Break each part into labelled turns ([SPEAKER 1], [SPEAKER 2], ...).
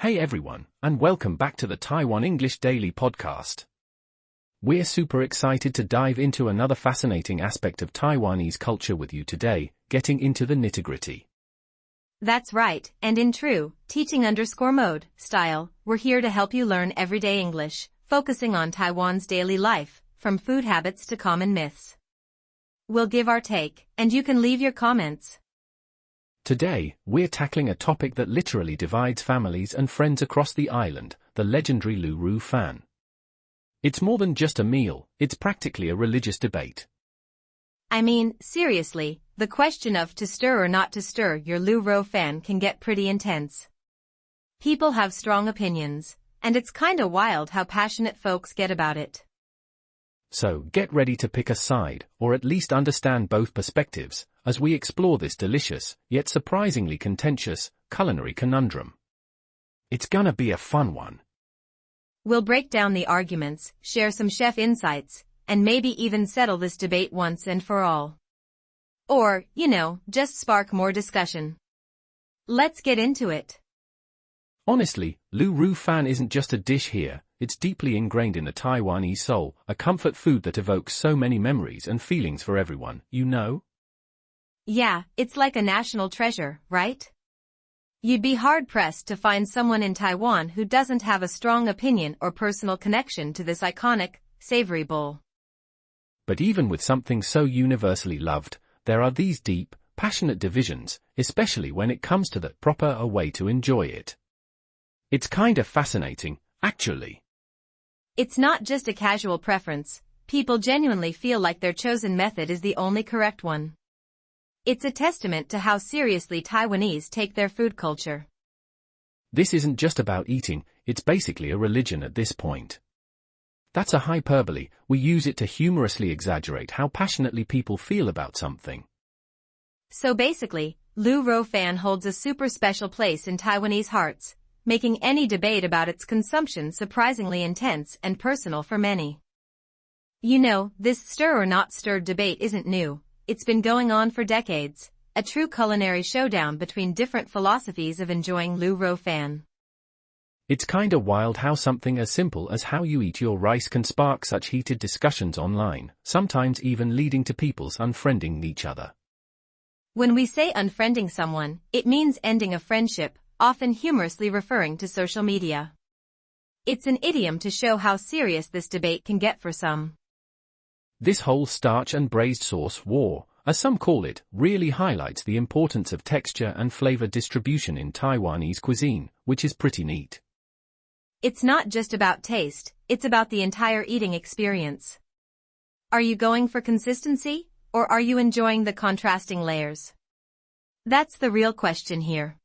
[SPEAKER 1] Hey everyone, and welcome back to the Taiwan English Daily Podcast. We're super excited to dive into another fascinating aspect of Taiwanese culture with you today, getting into the nitty-gritty.
[SPEAKER 2] That's right, and in true teaching_mode style, we're here to help you learn everyday English, focusing on Taiwan's daily life, from food habits to common myths. We'll give our take, and you can leave your comments.
[SPEAKER 1] Today, we're tackling a topic that literally divides families and friends across the island, the legendary Rou Fan. It's more than just a meal, it's practically a religious debate.
[SPEAKER 2] I mean, seriously, the question of to stir or not to stir your Rou Fan can get pretty intense. People have strong opinions, and it's kinda wild how passionate folks get about it.
[SPEAKER 1] So, get ready to pick a side, or at least understand both perspectives, as we explore this delicious, yet surprisingly contentious, culinary conundrum. It's gonna be a fun one.
[SPEAKER 2] We'll break down the arguments, share some chef insights, and maybe even settle this debate once and for all. Or, just spark more discussion. Let's get into it.
[SPEAKER 1] Honestly, Rou Fan isn't just a dish here, it's deeply ingrained in the Taiwanese soul, a comfort food that evokes so many memories and feelings for everyone, you know?
[SPEAKER 2] Yeah, it's like a national treasure, right? You'd be hard-pressed to find someone in Taiwan who doesn't have a strong opinion or personal connection to this iconic, savory bowl.
[SPEAKER 1] But even with something so universally loved, there are these deep, passionate divisions, especially when it comes to the proper way to enjoy it. It's kinda fascinating, actually.
[SPEAKER 2] It's not just a casual preference, people genuinely feel like their chosen method is the only correct one. It's a testament to how seriously Taiwanese take their food culture.
[SPEAKER 1] This isn't just about eating, it's basically a religion at this point. That's a hyperbole, we use it to humorously exaggerate how passionately people feel about something.
[SPEAKER 2] So basically, Rou Fan holds a super special place in Taiwanese hearts, making any debate about its consumption surprisingly intense and personal for many. This stir or not stirred debate isn't new. It's been going on for decades, a true culinary showdown between different philosophies of enjoying Rou Fan.
[SPEAKER 1] It's kinda wild how something as simple as how you eat your rice can spark such heated discussions online, sometimes even leading to people's unfriending each other.
[SPEAKER 2] When we say unfriending someone, it means ending a friendship, often humorously referring to social media. It's an idiom to show how serious this debate can get for some.
[SPEAKER 1] This whole starch and braised sauce war, as some call it, really highlights the importance of texture and flavor distribution in Taiwanese cuisine, which is pretty neat.
[SPEAKER 2] It's not just about taste, it's about the entire eating experience. Are you going for consistency, or are you enjoying the contrasting layers? That's the real question here.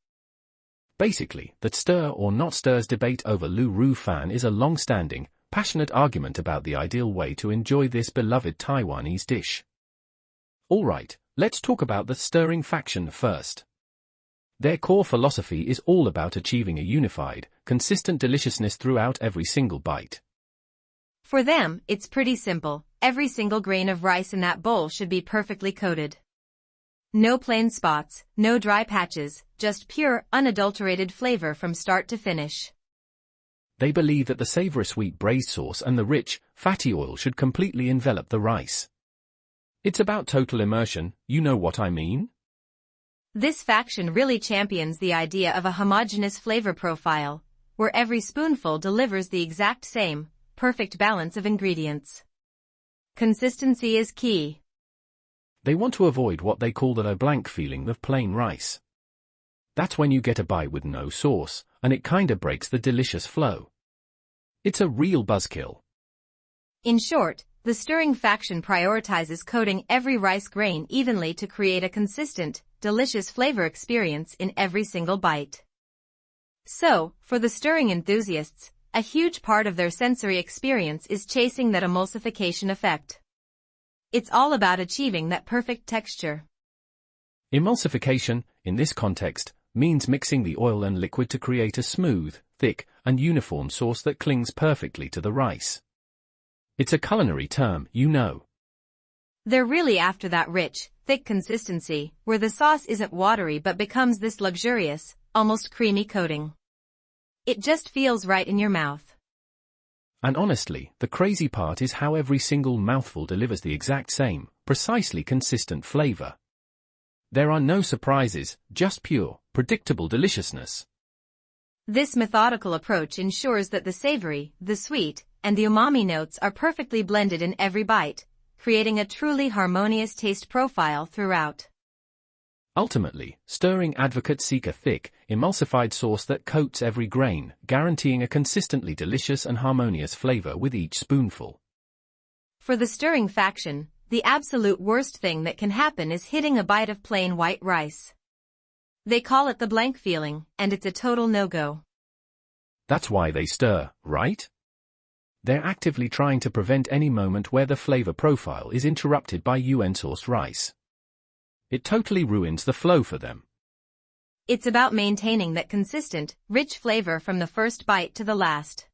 [SPEAKER 1] Basically, the stir or not stirs debate over Rou Fan is a long-standing, passionate argument about the ideal way to enjoy this beloved Taiwanese dish. Alright, let's talk about the stirring faction first. Their core philosophy is all about achieving a unified, consistent deliciousness throughout every single bite.
[SPEAKER 2] For them, it's pretty simple. Every single grain of rice in that bowl should be perfectly coated. No plain spots, no dry patches, just pure, unadulterated flavor from start to finish.
[SPEAKER 1] They believe that the savory sweet braised sauce and the rich, fatty oil should completely envelop the rice. It's about total immersion, you know what I mean?
[SPEAKER 2] This faction really champions the idea of a homogeneous flavor profile, where every spoonful delivers the exact same, perfect balance of ingredients. Consistency is key.
[SPEAKER 1] They want to avoid what they call the blank feeling of plain rice. That's when you get a bite with no sauce, and it kinda breaks the delicious flow. It's a real buzzkill.
[SPEAKER 2] In short, the stirring faction prioritizes coating every rice grain evenly to create a consistent, delicious flavor experience in every single bite. So, for the stirring enthusiasts, a huge part of their sensory experience is chasing that emulsification effect. It's all about achieving that perfect texture.
[SPEAKER 1] Emulsification, in this context, means mixing the oil and liquid to create a smooth, thick, and uniform sauce that clings perfectly to the rice. It's a culinary term, you know.
[SPEAKER 2] They're really after that rich, thick consistency, where the sauce isn't watery but becomes this luxurious, almost creamy coating. It just feels right in your mouth.
[SPEAKER 1] And honestly, the crazy part is how every single mouthful delivers the exact same, precisely consistent flavor. There are no surprises, just pure, predictable deliciousness.
[SPEAKER 2] This methodical approach ensures that the savory, the sweet, and the umami notes are perfectly blended in every bite, creating a truly harmonious taste profile throughout.
[SPEAKER 1] Ultimately, stirring advocates seek a thick, emulsified sauce that coats every grain, guaranteeing a consistently delicious and harmonious flavor with each spoonful.
[SPEAKER 2] For the stirring faction, the absolute worst thing that can happen is hitting a bite of plain white rice. They call it the blank feeling, and it's a total no-go.
[SPEAKER 1] That's why they stir, right? They're actively trying to prevent any moment where the flavor profile is interrupted by UN-sourced rice. It totally ruins the flow for them.
[SPEAKER 2] It's about maintaining that consistent, rich flavor from the first bite to the last.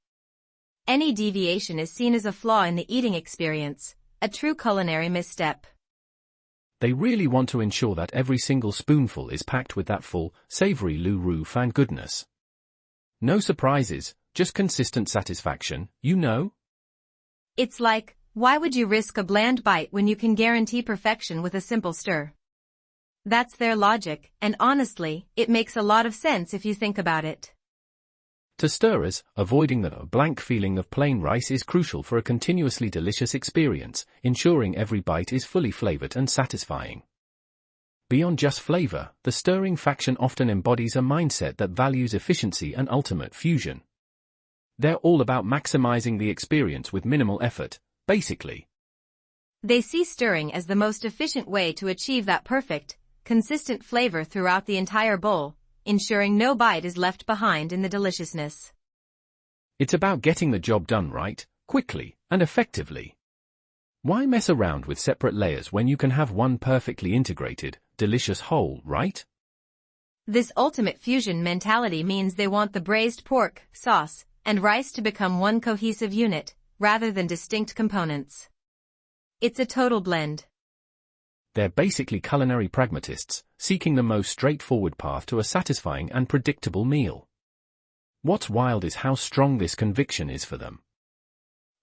[SPEAKER 2] Any deviation is seen as a flaw in the eating experience, a true culinary misstep.
[SPEAKER 1] They really want to ensure that every single spoonful is packed with that full, savory Rou Fan goodness. No surprises, just consistent satisfaction, you know?
[SPEAKER 2] It's like, why would you risk a bland bite when you can guarantee perfection with a simple stir? That's their logic, and honestly, it makes a lot of sense if you think about it.
[SPEAKER 1] To stirrers, avoiding the blank feeling of plain rice is crucial for a continuously delicious experience, ensuring every bite is fully flavored and satisfying. Beyond just flavor, the stirring faction often embodies a mindset that values efficiency and ultimate fusion. They're all about maximizing the experience with minimal effort, basically.
[SPEAKER 2] They see stirring as the most efficient way to achieve that perfect, consistent flavor throughout the entire bowl, ensuring no bite is left behind in the deliciousness.
[SPEAKER 1] It's about getting the job done right, quickly, and effectively. Why mess around with separate layers when you can have one perfectly integrated, delicious whole, right?
[SPEAKER 2] This ultimate fusion mentality means they want the braised pork, sauce, and rice to become one cohesive unit, rather than distinct components. It's a total blend.
[SPEAKER 1] They're basically culinary pragmatists, seeking the most straightforward path to a satisfying and predictable meal. What's wild is how strong this conviction is for them.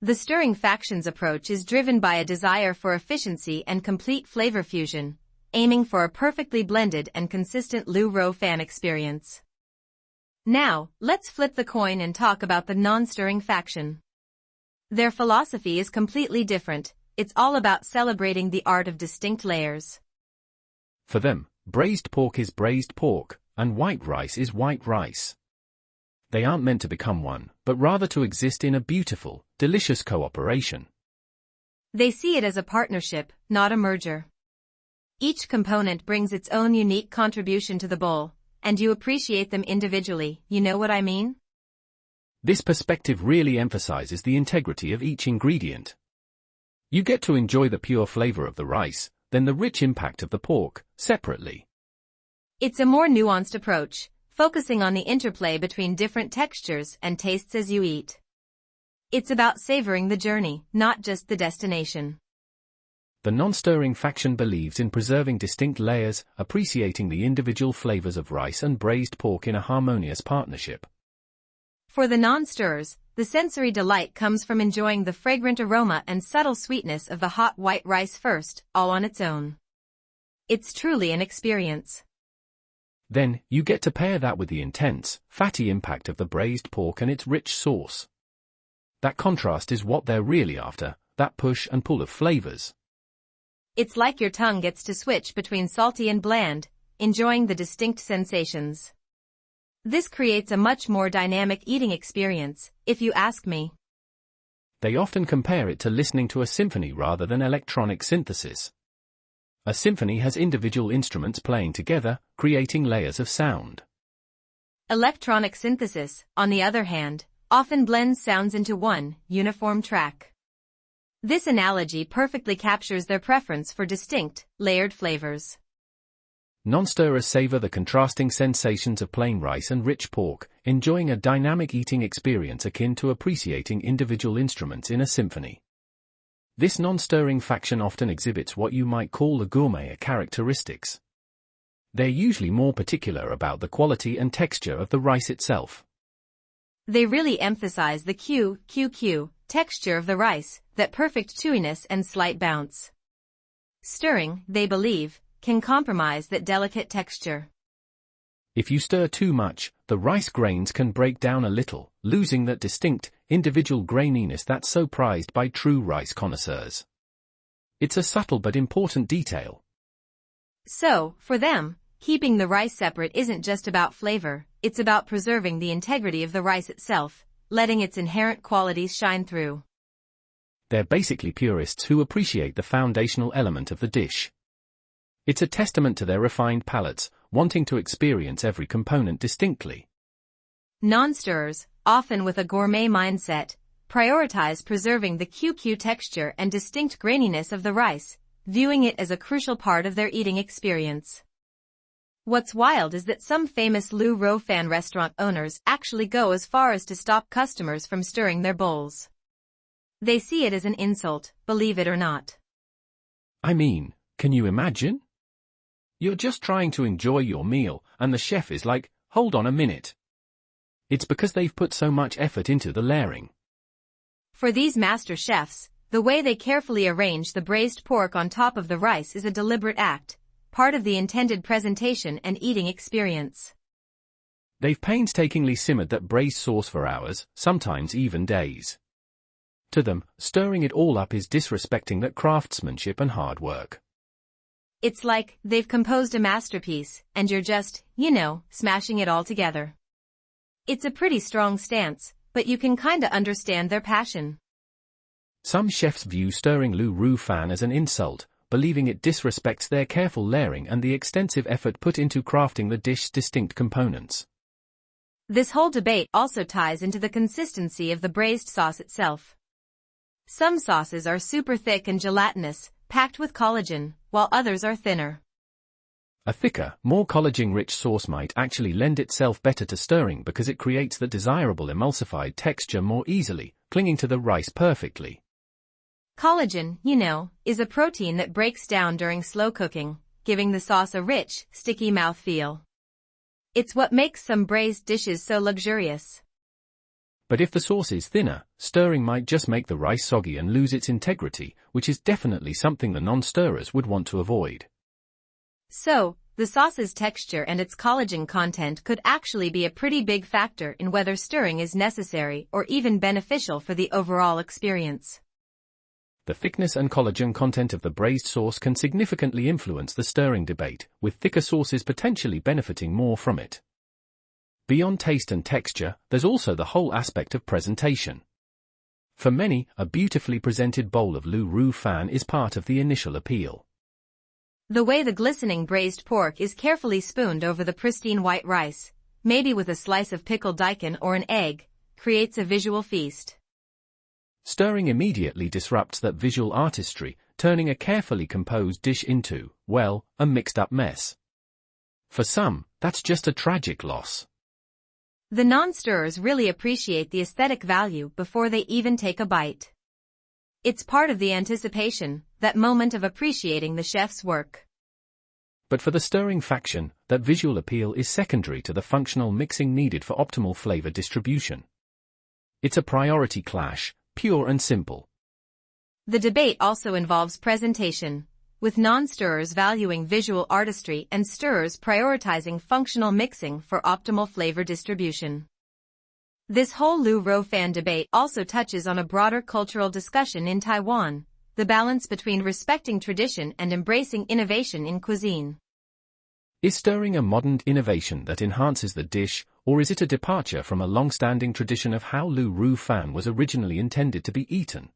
[SPEAKER 2] The stirring faction's approach is driven by a desire for efficiency and complete flavor fusion, aiming for a perfectly blended and consistent Rou Fan experience. Now, let's flip the coin and talk about the non-stirring faction. Their philosophy is completely different. It's all about celebrating the art of distinct layers.
[SPEAKER 1] For them, braised pork is braised pork, and white rice is white rice. They aren't meant to become one, but rather to exist in a beautiful, delicious cooperation.
[SPEAKER 2] They see it as a partnership, not a merger. Each component brings its own unique contribution to the bowl, and you appreciate them individually, you know what I mean?
[SPEAKER 1] This perspective really emphasizes the integrity of each ingredient. You get to enjoy the pure flavor of the rice, then the rich impact of the pork, separately.
[SPEAKER 2] It's a more nuanced approach, focusing on the interplay between different textures and tastes as you eat. It's about savoring the journey, not just the destination.
[SPEAKER 1] The non-stirring faction believes in preserving distinct layers, appreciating the individual flavors of rice and braised pork in a harmonious partnership.
[SPEAKER 2] For the non-stirrers, the sensory delight comes from enjoying the fragrant aroma and subtle sweetness of the hot white rice first, all on its own. It's truly an experience.
[SPEAKER 1] Then, you get to pair that with the intense, fatty impact of the braised pork and its rich sauce. That contrast is what they're really after, that push and pull of flavors.
[SPEAKER 2] It's like your tongue gets to switch between salty and bland, enjoying the distinct sensations. This creates a much more dynamic eating experience, if you ask me.
[SPEAKER 1] They often compare it to listening to a symphony rather than electronic synthesis. A symphony has individual instruments playing together, creating layers of sound.
[SPEAKER 2] Electronic synthesis, on the other hand, often blends sounds into one, uniform track. This analogy perfectly captures their preference for distinct, layered flavors.
[SPEAKER 1] Non-stirrers savor the contrasting sensations of plain rice and rich pork, enjoying a dynamic eating experience akin to appreciating individual instruments in a symphony. This non-stirring faction often exhibits what you might call the gourmet characteristics. They're usually more particular about the quality and texture of the rice itself.
[SPEAKER 2] They really emphasize the QQQ texture of the rice, that perfect chewiness and slight bounce. Stirring, they believe, can compromise that delicate texture.
[SPEAKER 1] If you stir too much, the rice grains can break down a little, losing that distinct, individual graininess that's so prized by true rice connoisseurs. It's a subtle but important detail.
[SPEAKER 2] So, for them, keeping the rice separate isn't just about flavor, it's about preserving the integrity of the rice itself, letting its inherent qualities shine through.
[SPEAKER 1] They're basically purists who appreciate the foundational element of the dish. It's a testament to their refined palates, wanting to experience every component distinctly.
[SPEAKER 2] Non-stirrers, often with a gourmet mindset, prioritize preserving the QQ texture and distinct graininess of the rice, viewing it as a crucial part of their eating experience. What's wild is that some famous Rou Fan restaurant owners actually go as far as to stop customers from stirring their bowls. They see it as an insult, believe it or not.
[SPEAKER 1] I mean, can you imagine? You're just trying to enjoy your meal, and the chef is like, hold on a minute. It's because they've put so much effort into the layering.
[SPEAKER 2] For these master chefs, the way they carefully arrange the braised pork on top of the rice is a deliberate act, part of the intended presentation and eating experience.
[SPEAKER 1] They've painstakingly simmered that braised sauce for hours, sometimes even days. To them, stirring it all up is disrespecting that craftsmanship and hard work.
[SPEAKER 2] It's like they've composed a masterpiece, and you're just, smashing it all together. It's a pretty strong stance, but you can kinda understand their passion.
[SPEAKER 1] Some chefs view stirring Rou Fan as an insult, believing it disrespects their careful layering and the extensive effort put into crafting the dish's distinct components.
[SPEAKER 2] This whole debate also ties into the consistency of the braised sauce itself. Some sauces are super thick and gelatinous, packed with collagen, while others are thinner.
[SPEAKER 1] A thicker, more collagen-rich sauce might actually lend itself better to stirring because it creates the desirable emulsified texture more easily, clinging to the rice perfectly.
[SPEAKER 2] Collagen, is a protein that breaks down during slow cooking, giving the sauce a rich, sticky mouthfeel. It's what makes some braised dishes so luxurious.
[SPEAKER 1] But if the sauce is thinner, stirring might just make the rice soggy and lose its integrity, which is definitely something the non-stirrers would want to avoid.
[SPEAKER 2] So, the sauce's texture and its collagen content could actually be a pretty big factor in whether stirring is necessary or even beneficial for the overall experience.
[SPEAKER 1] The thickness and collagen content of the braised sauce can significantly influence the stirring debate, with thicker sauces potentially benefiting more from it. Beyond taste and texture, there's also the whole aspect of presentation. For many, a beautifully presented bowl of Rou Fan is part of the initial appeal.
[SPEAKER 2] The way the glistening braised pork is carefully spooned over the pristine white rice, maybe with a slice of pickled daikon or an egg, creates a visual feast.
[SPEAKER 1] Stirring immediately disrupts that visual artistry, turning a carefully composed dish into, well, a mixed-up mess. For some, that's just a tragic loss.
[SPEAKER 2] The non-stirrers really appreciate the aesthetic value before they even take a bite. It's part of the anticipation, that moment of appreciating the chef's work.
[SPEAKER 1] But for the stirring faction, that visual appeal is secondary to the functional mixing needed for optimal flavor distribution. It's a priority clash, pure and simple.
[SPEAKER 2] The debate also involves presentation, with non-stirrers valuing visual artistry and stirrers prioritizing functional mixing for optimal flavor distribution. This whole Rou Fan debate also touches on a broader cultural discussion in Taiwan, the balance between respecting tradition and embracing innovation in cuisine.
[SPEAKER 1] Is stirring a modern innovation that enhances the dish, or is it a departure from a long-standing tradition of how Rou Fan was originally intended to be eaten?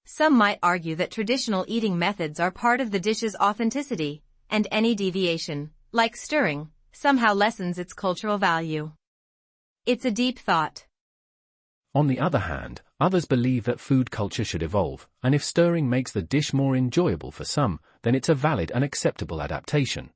[SPEAKER 2] Some might argue that traditional eating methods are part of the dish's authenticity, and any deviation, like stirring, somehow lessens its cultural value. It's a deep thought.
[SPEAKER 1] On the other hand, others believe that food culture should evolve, and if stirring makes the dish more enjoyable for some, then it's a valid and acceptable adaptation.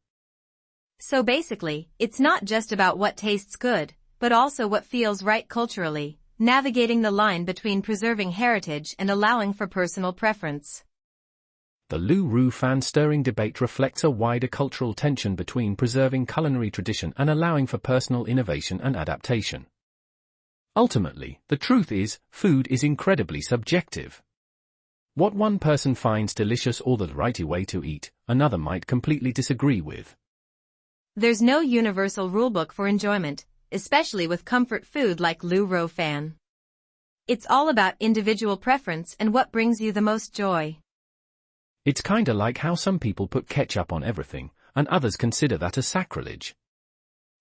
[SPEAKER 2] So basically, it's not just about what tastes good, but also what feels right culturally, navigating the line between preserving heritage and allowing for personal preference.
[SPEAKER 1] The Rou Fan stirring debate reflects a wider cultural tension between preserving culinary tradition and allowing for personal innovation and adaptation. Ultimately, the truth is, food is incredibly subjective. What one person finds delicious or the right way to eat, another might completely disagree with.
[SPEAKER 2] There's no universal rulebook for enjoyment, especially with comfort food like Rou Fan. It's all about individual preference and what brings you the most joy.
[SPEAKER 1] It's kinda like how some people put ketchup on everything, and others consider that a sacrilege.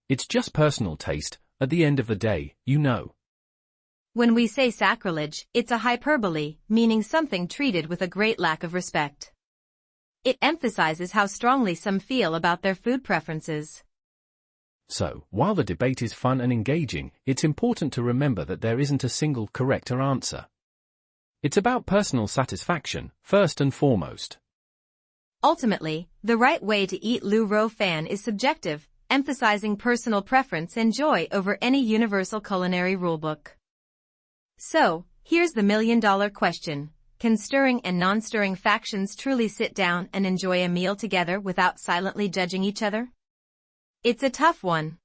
[SPEAKER 1] It's just personal taste, at the end of the day, you know.
[SPEAKER 2] When we say sacrilege, it's a hyperbole, meaning something treated with a great lack of respect. It emphasizes how strongly some feel about their food preferences.
[SPEAKER 1] So, while the debate is fun and engaging, it's important to remember that there isn't a single correct answer. It's about personal satisfaction, first and foremost.
[SPEAKER 2] Ultimately, the right way to eat Rou Fan is subjective, emphasizing personal preference and joy over any universal culinary rulebook. So, here's the million-dollar question. Can stirring and non-stirring factions truly sit down and enjoy a meal together without silently judging each other? It's a tough one.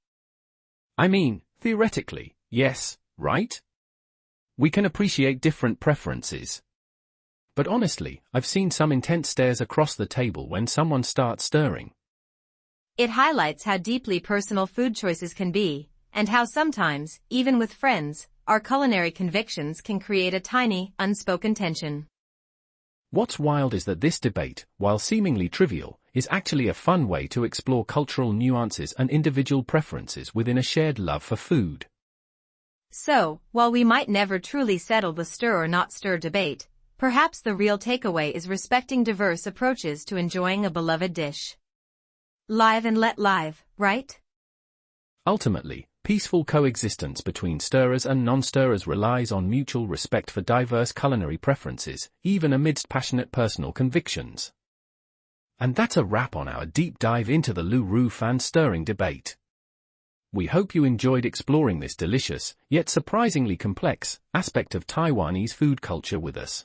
[SPEAKER 1] I mean, theoretically, yes, right? We can appreciate different preferences. But honestly, I've seen some intense stares across the table when someone starts stirring.
[SPEAKER 2] It highlights how deeply personal food choices can be, and how sometimes, even with friends, our culinary convictions can create a tiny, unspoken tension.
[SPEAKER 1] What's wild is that this debate, while seemingly trivial, is actually a fun way to explore cultural nuances and individual preferences within a shared love for food.
[SPEAKER 2] So, while we might never truly settle the stir or not stir debate, perhaps the real takeaway is respecting diverse approaches to enjoying a beloved dish. Live and let live, right?
[SPEAKER 1] Ultimately, peaceful coexistence between stirrers and non-stirrers relies on mutual respect for diverse culinary preferences, even amidst passionate personal convictions. And that's a wrap on our deep dive into the Rou Fan stirring debate. We hope you enjoyed exploring this delicious, yet surprisingly complex, aspect of Taiwanese food culture with us.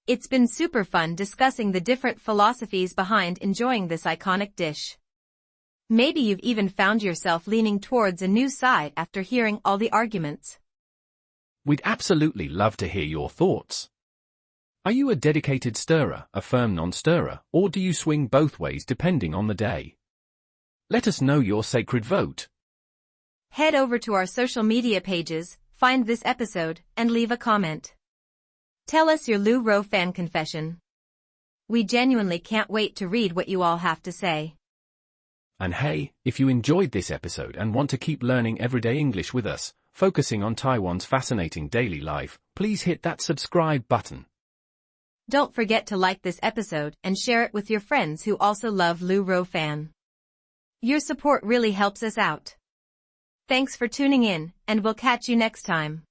[SPEAKER 2] It's been super fun discussing the different philosophies behind enjoying this iconic dish. Maybe you've even found yourself leaning towards a new side after hearing all the arguments.
[SPEAKER 1] We'd absolutely love to hear your thoughts. Are you a dedicated stirrer, a firm non-stirrer, or do you swing both ways depending on the day? Let us know your sacred vote.
[SPEAKER 2] Head over to our social media pages, find this episode, and leave a comment. Tell us your Rou Fan confession. We genuinely can't wait to read what you all have to say.
[SPEAKER 1] And hey, if you enjoyed this episode and want to keep learning everyday English with us, focusing on Taiwan's fascinating daily life, please hit that subscribe button.
[SPEAKER 2] Don't forget to like this episode and share it with your friends who also love Rou Fan. Your support really helps us out. Thanks for tuning in, and we'll catch you next time.